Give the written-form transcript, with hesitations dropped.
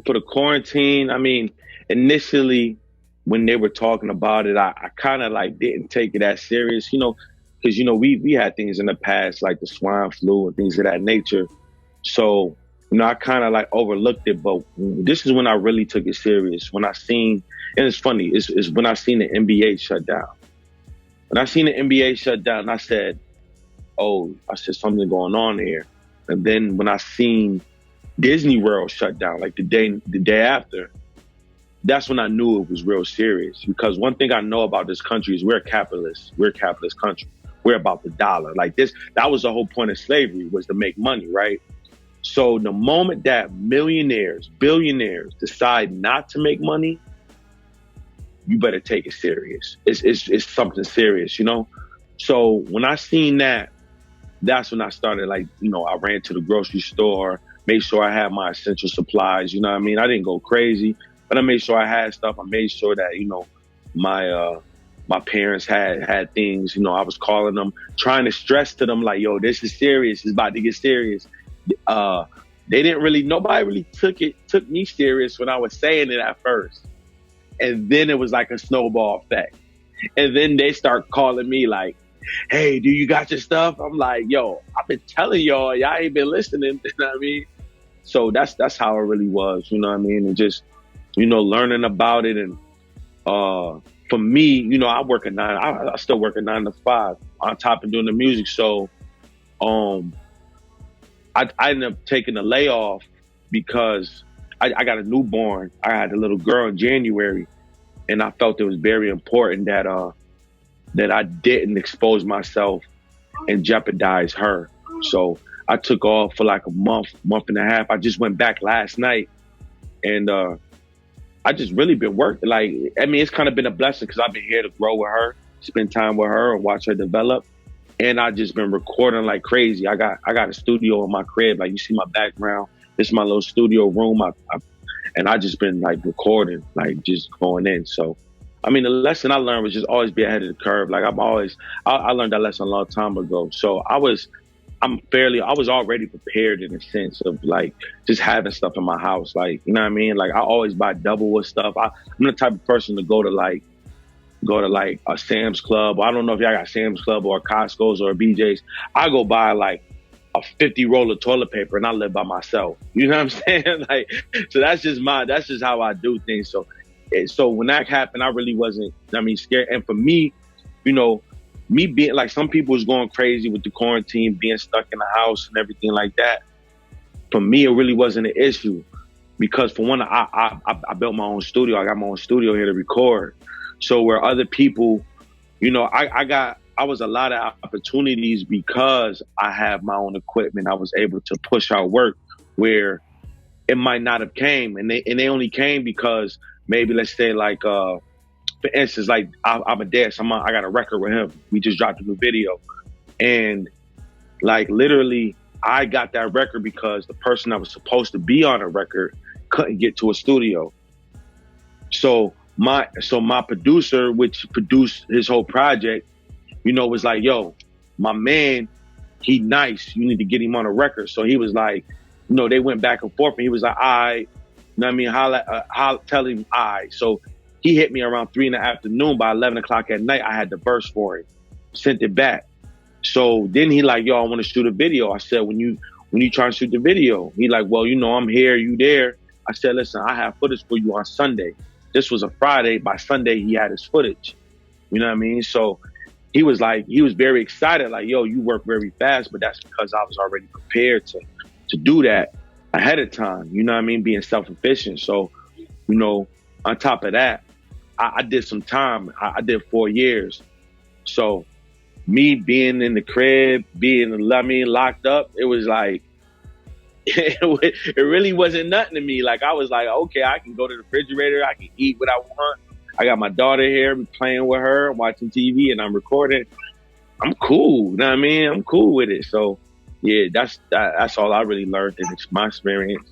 For the quarantine, I mean, initially when they were talking about it, I kind of like didn't take it as serious, because we had things in the past like the swine flu and things of that nature. So I kind of like overlooked it, but this is when I really took it serious. When I seen, and it's funny, is when I seen the NBA shut down. When I seen the NBA shut down, I said, "Oh, something going on here." And then when I seen Disney World shut down, like the day after, that's when I knew it was real serious. Because one thing I know about this country is we're capitalists. We're a capitalist country. We're about the dollar. Like this, that was the whole point of slavery, was to make money, right? So the moment that millionaires, billionaires decide not to make money, you better take it serious. It's something serious, So when I seen that, that's when I started, like, I ran to the grocery store, made sure I had my essential supplies, you know what I mean? I didn't go crazy, but I made sure I had stuff. I made sure that, my parents had things, I was calling them, trying to stress to them like, yo, this is serious. It's about to get serious. Nobody really took me serious when I was saying it at first. And then it was like a snowball effect. And then they start calling me like, hey, do you got your stuff? I'm like, yo, I've been telling y'all ain't been listening. You know what I mean? So that's how it really was, you know what I mean? And just, learning about it. And for me, I still work a 9 to 5 on top of doing the music. So I ended up taking a layoff because I got a newborn. I had a little girl in January, and I felt it was very important that I didn't expose myself and jeopardize her. So I took off for like a month and a half. I just went back last night, and I just really been working. Like, I mean, it's kind of been a blessing because I've been here to grow with her, spend time with her, and watch her develop. And I just been recording like crazy. I got a studio in my crib. Like, you see my background. This is my little studio room. And I just been like recording, like just going in. So, I mean, the lesson I learned was just always be ahead of the curve. Like I learned that lesson a long time ago. So I was already prepared in a sense of like just having stuff in my house. Like, you know what I mean? Like, I always buy double with stuff. I'm the type of person to go to like a Sam's Club. I don't know if y'all got Sam's Club or Costco's or BJ's. I go buy like a 50 roll of toilet paper and I live by myself. You know what I'm saying? Like, so that's just how I do things. So when that happened, I really wasn't, scared. And for me, me being like, some people was going crazy with the quarantine, being stuck in the house and everything like that. For me, it really wasn't an issue because for one, I built my own studio. I got my own studio here to record. So where other people, I was a lot of opportunities because I have my own equipment. I was able to push out work where it might not have came, and they only came because maybe, let's say, like for instance, like A.B.E, I got a record with him. We just dropped a new video, and like literally, I got that record because the person that was supposed to be on a record couldn't get to a studio. So my producer, which produced his whole project, was like, yo, my man, he nice. You need to get him on a record. So he was like, they went back and forth, and he was like, all right, you know what I mean? I'll tell him all right. So he hit me around 3 in the afternoon. By 11 o'clock at night, I had the verse for it, sent it back. So then he like, yo, I want to shoot a video. I said, when you try to shoot the video? He like, well, I'm here, you there? I said, listen, I have footage for you on Sunday. This was a Friday. By Sunday, he had his footage. You know what I mean? So he was very excited. Like, yo, you work very fast, but that's because I was already prepared to do that ahead of time. You know what I mean? Being self-efficient. So, on top of that, I did some time. I did 4 years. So me being in the crib, locked up, it was like, it really wasn't nothing to me. Like, I was like, okay, I can go to the refrigerator, I can eat what I want. I got my daughter here, I'm playing with her, watching TV, and I'm recording. I'm cool, I'm cool with it. So yeah, that's all I really learned in my experience.